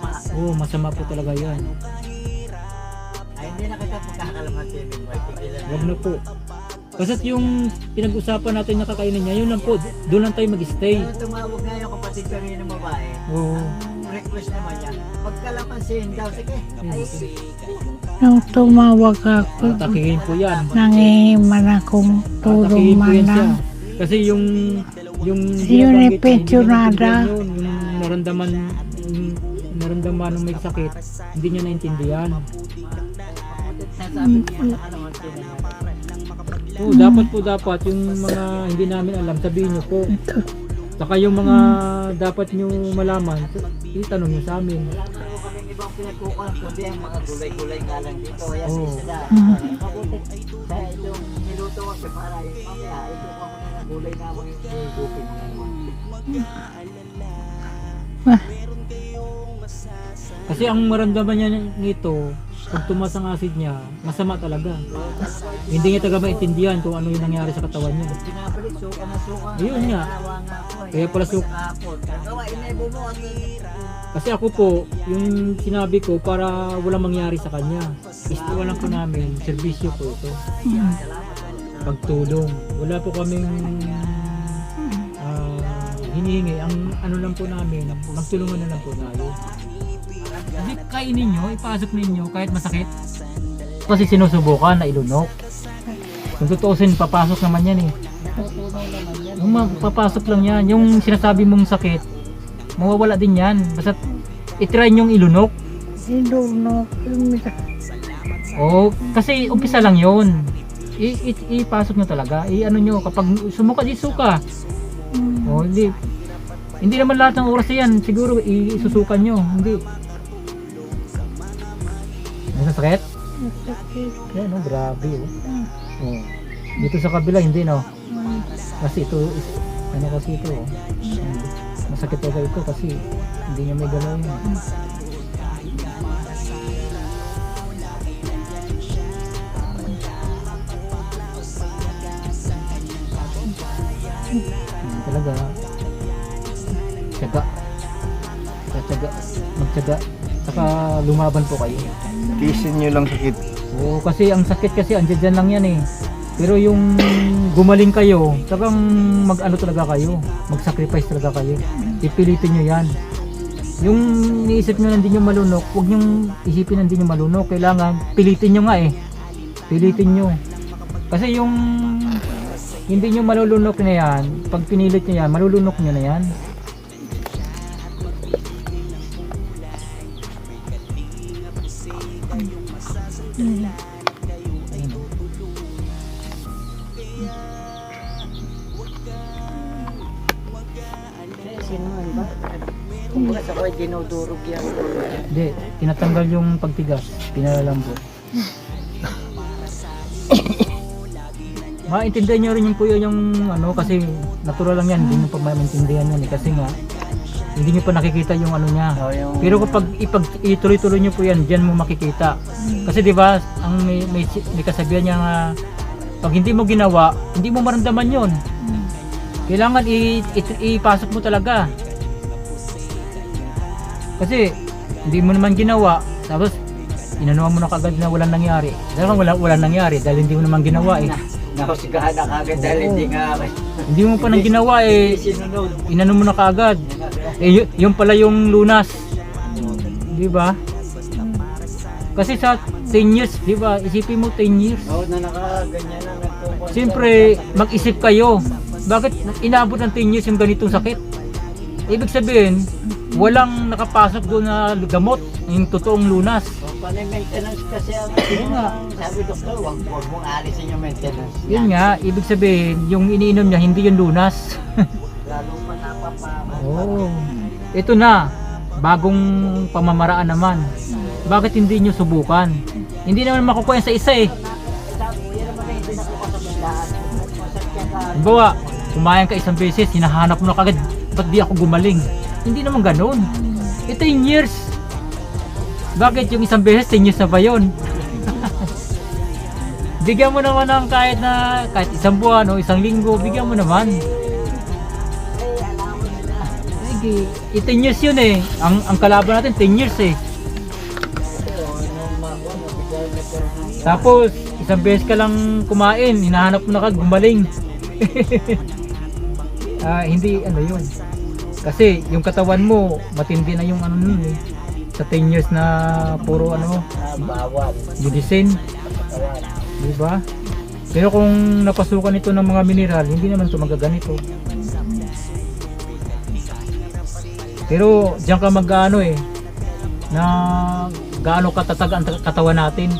masama po talaga yan. Ay, hindi na kita pagkakalaman sa ibig mo. Wag na po. Basta't yung pinag-usapan natin na kakainin niya, yun lang po. Doon lang tayo mag-stay. Tumawag nga yung kapatid ko rin ng babae. Oo. Ang request naman niya, pagkalamansin daw, sige. Ay, Nung tumawag ako, Atakihin po yan. nangihiman akong tulong Atakihin po yan siya. man. Kasi yung Yung binabanggit, pensionada. hindi niya naramdaman yun, yung naramdaman ng may sakit, hindi niya naintindihan. sasabi ko pagkakalamansin niya. Dapat yung mga hindi namin alam, sabihin niyo po. Saka yung mga dapat niyo malaman, itanong niyo sa amin. Wala naman po kaming ibang pinagkukulang kundi ang mga gulay-gulay nga lang dito. Kaya sa Oo. isda. Mabuti sa itong niluto ko siya para yung mamaya, ito ko muna ng gulay na mga higupin mo naman. Kasi ang maramdaman niya nito, pag tumas ang acid niya, masama talaga. Hindi niya talaga maintindihan kung ano yung nangyari sa katawan niya. Pinabalik, suka na suka. Ayun nga. Nawa nga po. Kaya pala Kahapon. Gawa, inebo mo. Kasi ako po, yung sinabi ko para walang mangyari sa kanya. Istiwa lang po namin, serbisyo po ito. Pagtulong. Wala po kaming hinihingi. Ang ano lang po namin, magtulungan na lang po tayo. Kasi kainin nyo, ipasok ninyo kahit masakit. Kasi sinusubukan na ilunok. Kung tutuusin, papasok naman yan eh. Yung papasok lang yan, yung sinasabi mong sakit, mawawala din yan. Basta itry nyong ilunok. Ilunok. Kasi umpisa lang yun. Ipasok nyo talaga. Ano nyo, kapag sumuka, isuka. Hindi naman lahat ng oras yan. Siguro isusukan nyo. Hindi. Masakit? Yan, no? Grabe. Dito sa kabila, hindi, no? Kasi ito, kasi ito, masakit talaga ito kasi hindi niya may galaw yun. Talaga, magtyaga, saka lumaban po kayo. Tiisin nyo lang sakit. Kasi ang sakit kasi andyan lang yan eh. Pero yung gumaling kayo, talagang mag-ano talaga kayo, mag-sacrifice talaga kayo. Pipilitin nyo yan. Yung niisip nyo na hindi nyo malunok, huwag nyo isipin na hindi nyo malunok. Kailangan pilitin nyo nga eh. Pilitin nyo. Kasi yung hindi nyo malulunok na yan, pag pinilit nyo yan, malulunok nyo na yan. Sinuhan ba? Kung baga sa ko'y dinudurog yan. Hindi, tinatanggal yung pagtigas, pinalalambot. Maintindihan nyo rin yung kuya yung ano, kasi natural lang yan, hindi nyo pa maintindihan yan eh, kasi nga hindi nyo pa nakikita yung ano niya. Pero kapag ituloy-tuloy nyo po yan, dyan mo makikita. Kasi di ba ang may kasabihan niya nga, pag hindi mo ginawa, hindi mo maramdaman yon. Kailangan ipasok mo talaga. Kasi hindi mo naman ginawa, Tapos, inanuhan mo na kagad na walang nangyari. Dahil walang nangyari dahil hindi mo naman ginawa eh. Nahusgahan na kagad dahil hindi nga Hindi mo pa nang ginawa eh. sinunod. Inano mo na kagad. Eh, yun pala yung lunas. Di ba? Kasi sa 10 years, di ba? Isipin mo 10 years. Oo, na nakaganyan na nagtungkol. Siyempre, mag-isip kayo. Bakit inaabot ng 10 years yung ganitong sakit? Ibig sabihin, walang nakapasok doon na gamot, yung totoong lunas. Maintenance kasi ang sabi doktor, wag mong alisin yung maintenance. Yun nga, ibig sabihin, yung iniinom niya, hindi yung lunas. Lalo pa napapama. Oh, ito na, bagong pamamaraan naman. Bakit hindi nyo subukan? Hindi naman makukuha yan sa isa eh. Yan naman na hindi nakuha sa lahat. Halimbawa, kumain ka isang beses, hinahanap mo na kagad, ba't di ako gumaling? Hindi naman ganun. Ito 10 years. Bakit yung isang beses, 10 years na ba yun? Bigyan mo naman ng kahit isang buwan o isang linggo, bigyan mo naman. Sige, 10 years yun eh. Ang kalaban natin, 10 years eh. Tapos, isang beses ka lang kumain, hinahanap mo na kagad, gumaling. Hindi ano yun. Kasi yung katawan mo, matindi na yung ano nun eh. Sa 10 years na puro ano, Bawal. medicine, di ba? Pero kung napasukan ito ng mga mineral, hindi naman ito magaganito. Pero diyan ka mag-ano eh, na gaano katatag ang katawan natin.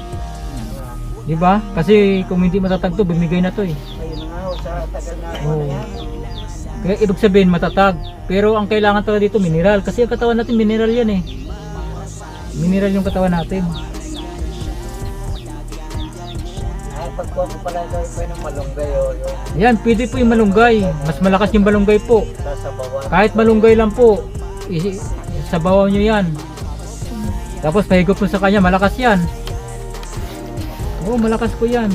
Di ba? Kasi kung hindi matatag to, bumigay na to eh. Ayun nga, sa tagal na Oo. Kaya ibig sabihin matatag. Pero ang kailangan talaga dito mineral. Kasi ang katawan natin mineral yan eh. Mineral yung katawan natin. Ay, pagkuha ko pala daw pa ng malunggay o yung Yan, pwede po yung malunggay. Mas malakas yung malunggay po. sasabawan. Kahit malunggay lang po, sabawan nyo yan. Tapos pahigop mo sa kanya, malakas yan. Oo, malakas po yan.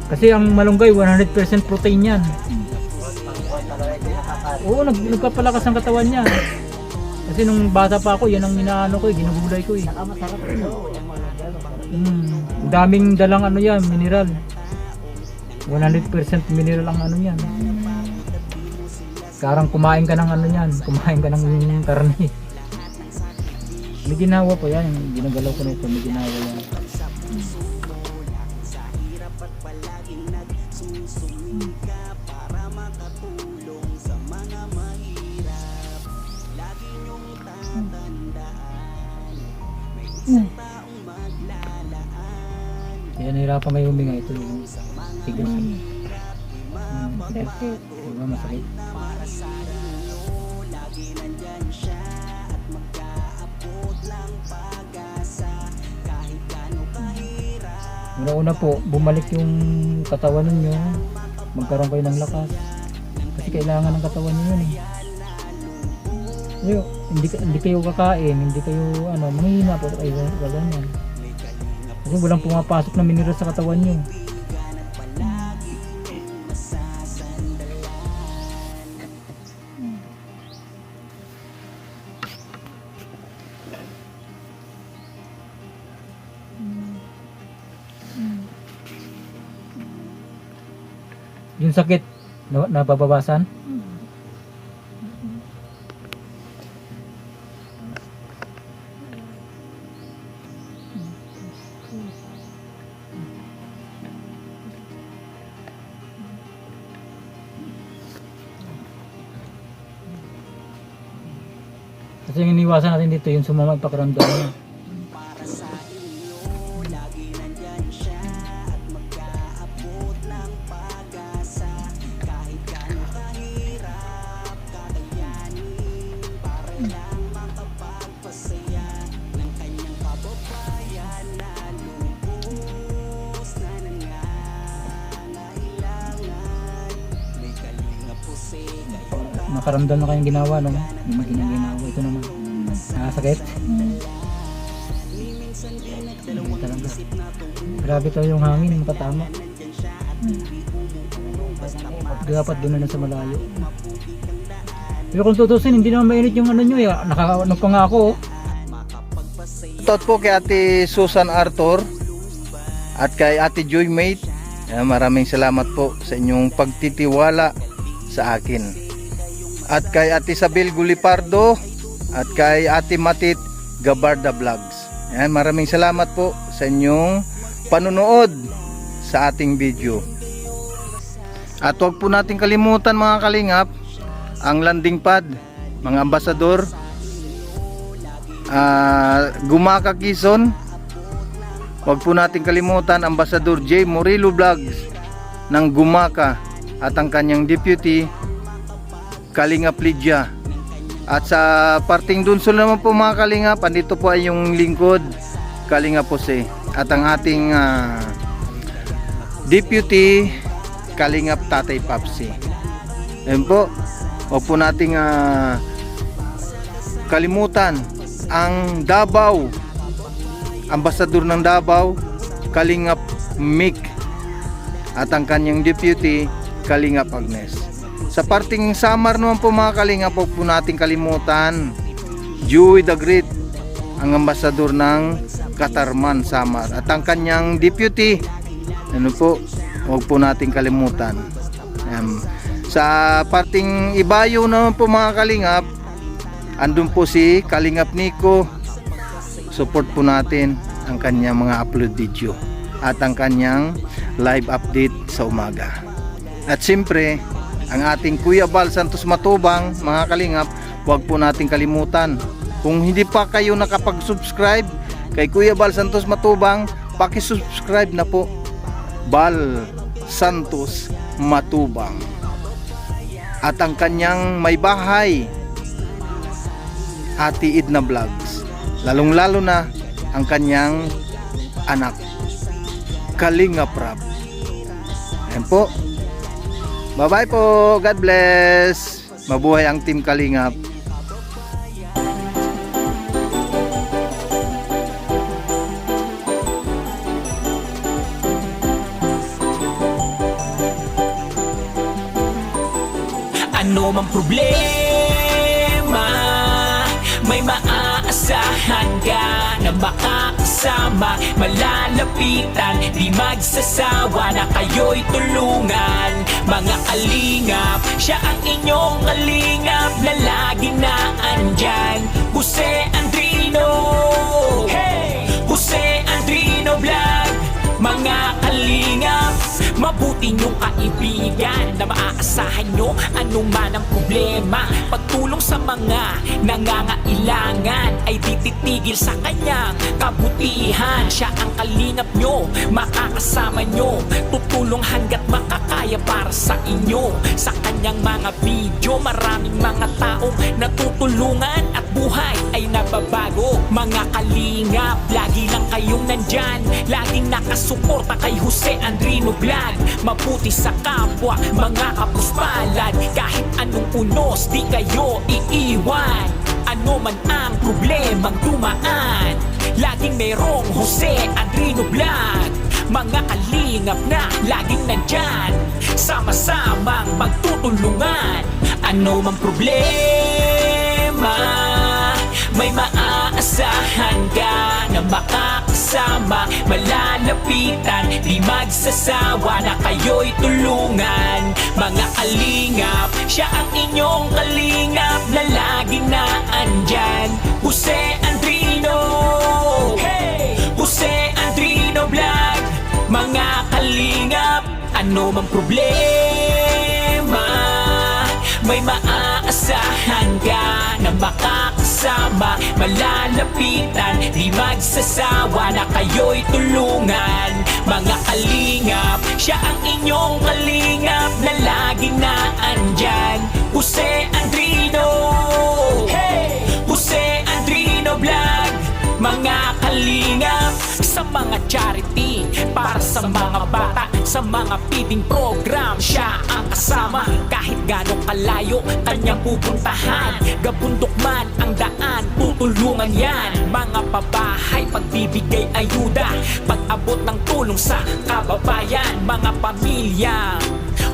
Kasi ang malunggay, 100% protein yan. Oo, nagpapalakas ang katawan niya. Kasi nung bata pa ako, yan ang inaano ko, ginugulay ko eh. Masarap ito. Daming dalang ano yan, mineral. 100% mineral ang ano yan. Karang kumain ka ng ano yan, kumain ka ng karne. May ginawa po yan, ginagalaw ko nito, may ginawa yan. Kaya nahirapan kayo huminga, ito yung tigas. Diba masakit? Una-una po, bumalik yung katawan ninyo, magkaroon kayo ng lakas. Kasi kailangan ng katawan niyo yun eh. Hindi kayo kakain, hindi kayo manghihina po kayo ganyan. Kasi walang pumapasok na mineral sa katawan niyo. Yung sakit, nababawasan? Kasi yung iniwasan natin dito, yung sumama yung pakiramdam niya. Nakaramdam na kayong ginawa, no? Yung mga ginawa, ito naman. Nakasakit? Talaga. Grabe to yung hangin, makatama. Dapat doon na sa malayo. Pero kung tutusin, hindi naman mainit yung ano nyo eh. Nakakano pa nga ako. Oh. Shoutout po kay Ate Susan Arthur at kay Ate Joy Mate. Maraming salamat po sa inyong pagtitiwala sa akin. At kay Ate Isabel Gulipardo at kay Ate Matit Gabarda Vlogs. Maraming salamat po sa inyong panunood sa ating video. At huwag po natin kalimutan mga kalingap, ang landing pad, mga ambasador, Gumaka Quezon. Huwag po natin kalimutan Ambasador J. Morillo Vlogs ng Gumaka at ang kanyang deputy Kalingap Lydia. At sa parting dunsol naman po mga kalingap, andito po ay yung lingkod Kalingap Jose at ang ating deputy Kalingap Tatay Papsi. Ayun po, huwag po nating kalimutan ang Davao, Ambasador ng Davao Kalingap Mick at ang kanyang deputy Kalingap Agnes. Sa parting Samar naman po mga kalingap, huwag po nating kalimutan Joey the Great, ang ambasador ng Katarman Samar at ang kanyang deputy, ano po, huwag po nating kalimutan. Sa parting Ibayo naman po mga kalingap, andun po si Kalingap Nico. Support po natin ang kanyang mga upload video at ang kanyang live update sa umaga. At siyempre, ang ating Kuya Bal Santos Matubang mga kalingap, huwag po nating kalimutan. Kung hindi pa kayo nakapag-subscribe kay Kuya Bal Santos Matubang, paki-subscribe na po. Bal Santos Matubang. At ang kanyang may bahay, Ate Edna Vlogs, lalong lalo na ang kanyang anak Kalingap Rab. Ayan po, bye bye po, God bless, mabuhay ang Team Kalingap. Ano mang problema, may maaasahan ka na makakasama, malalapitan, di magsasawa na kayo'y tulungan. Mga kalingap, siya ang inyong kalingap na lagi na andyan. Jose Andrino, hey! Jose Andrino Vlog. Mga kalingap, mabuti niyong kaibigan na maaasahan nyo anuman ang problema. Pagtulong sa mga nangangailangan ay tititigil sa kanyang kabutihan. Siya ang kalingap nyo, makakasama nyo, tutulong hanggat makakaya para sa inyo. Sa kanyang mga video, maraming mga taong natutulungan at buhay ay nababago. Mga kalingap, lagi lang kayong nandyan, laging nakasuporta kay Jose Andrino Vlog. Mabuti sa kapwa, mga kapuspalad, kahit anong unos di kayo iiwan. Ano man ang problemang dumaan, laging mayroong Jose Andrino Vlog. Mga kalingap na laging nandyan, sama-samang magtutulungan. Ano mang problema, may maaasahan ka na makakasama, malalapitan, di magsasawa na kayo'y tulungan. Mga kalingap, siya ang inyong kalingap na lagi na andyan. Jose Andrino, hey! Jose Andrino Vlog. Mga kalingap, ano mang problema, may maaasahan ka na makakasama, malalapitan, di magsasawa na kayo'y tulungan. Mga kalingap, siya ang inyong kalingap na laging na andyan. Jose Andrino, hey! Jose Andrino Vlog. Mga kalingap, sa mga charity, para sa mga bata, sa mga feeding program, siya ang kasama. Kahit gano'ng kalayo, kanyang pupuntahan, gabundok man ang daan, tutulungan tutulungan yan. Mga pabahay, pagbibigay ayuda, pag-abot ng tulong sa kababayan. Mga pamilya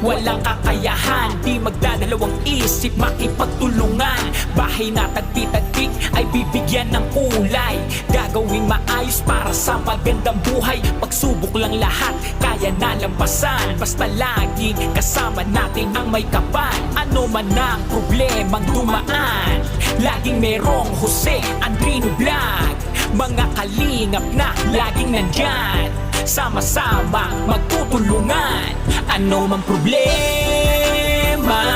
walang kakayahan, di magdadalawang isip makipagtulungan. Bahay na tagpi-tagpik ay bibigyan ng kulay, gagawing maayos para sa magandang buhay. Pagsubok lang lahat, kaya nalampasan, basta laging kasama natin ang may kapal. Ano man ang problemang dumaan, laging merong Jose Andrino Vlog. Mga kalingap na laging nandyan, sama-sama magtutulungan. Ano mang problema,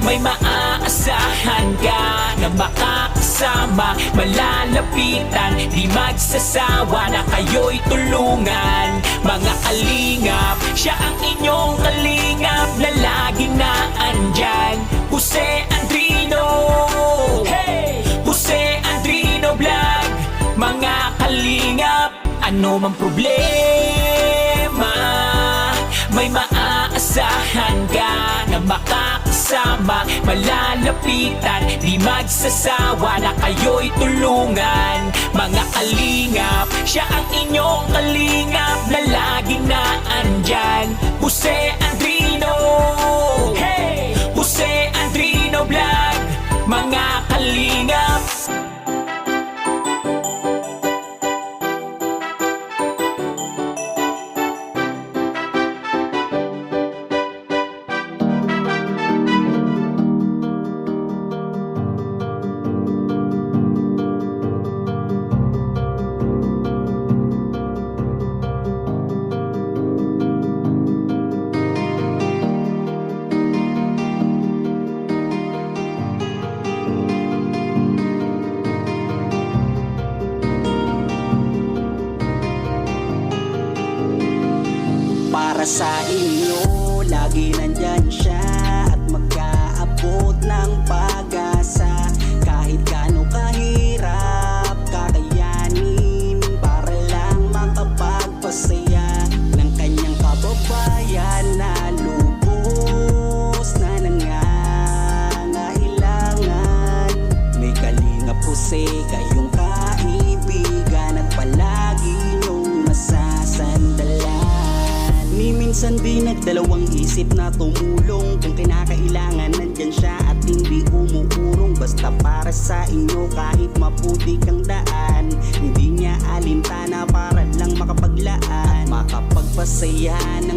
may maaasahan ka na makakasama. Malalapitan, di magsasawa na kayo'y tulungan. Mga kalingap, siya ang inyong kalingap na laging naandyan. Jose Andrino, hey! Jose Andrino Vlog. Mga kalingap, ano mang problema, may maaasahan ka na makakasama. Malalapitan, di magsasawa na kayo'y tulungan. Mga kalingap, siya ang inyong kalingap na laging naandyan. Jose Andrino, hey! Jose Andrino Vlog. Mga kalingap, para sa inyo, lagi nandyan siya at mag-aabot ng pag-asa. Kahit gaano kahirap, kakayanin para lang makapagpasaya ng kanyang kababayan na lubos na nangangailangan. May Kalingap Jose, kayong kaibigan at palagi niyong masasandalan. Ni minsan di nagdalawang isip na tumulong, kung kinakailangan nandyan siya at hindi umuurong. Basta para sa inyo kahit maputik ang daan, hindi niya alintana para lang makapaglaan at makapagpasaya ng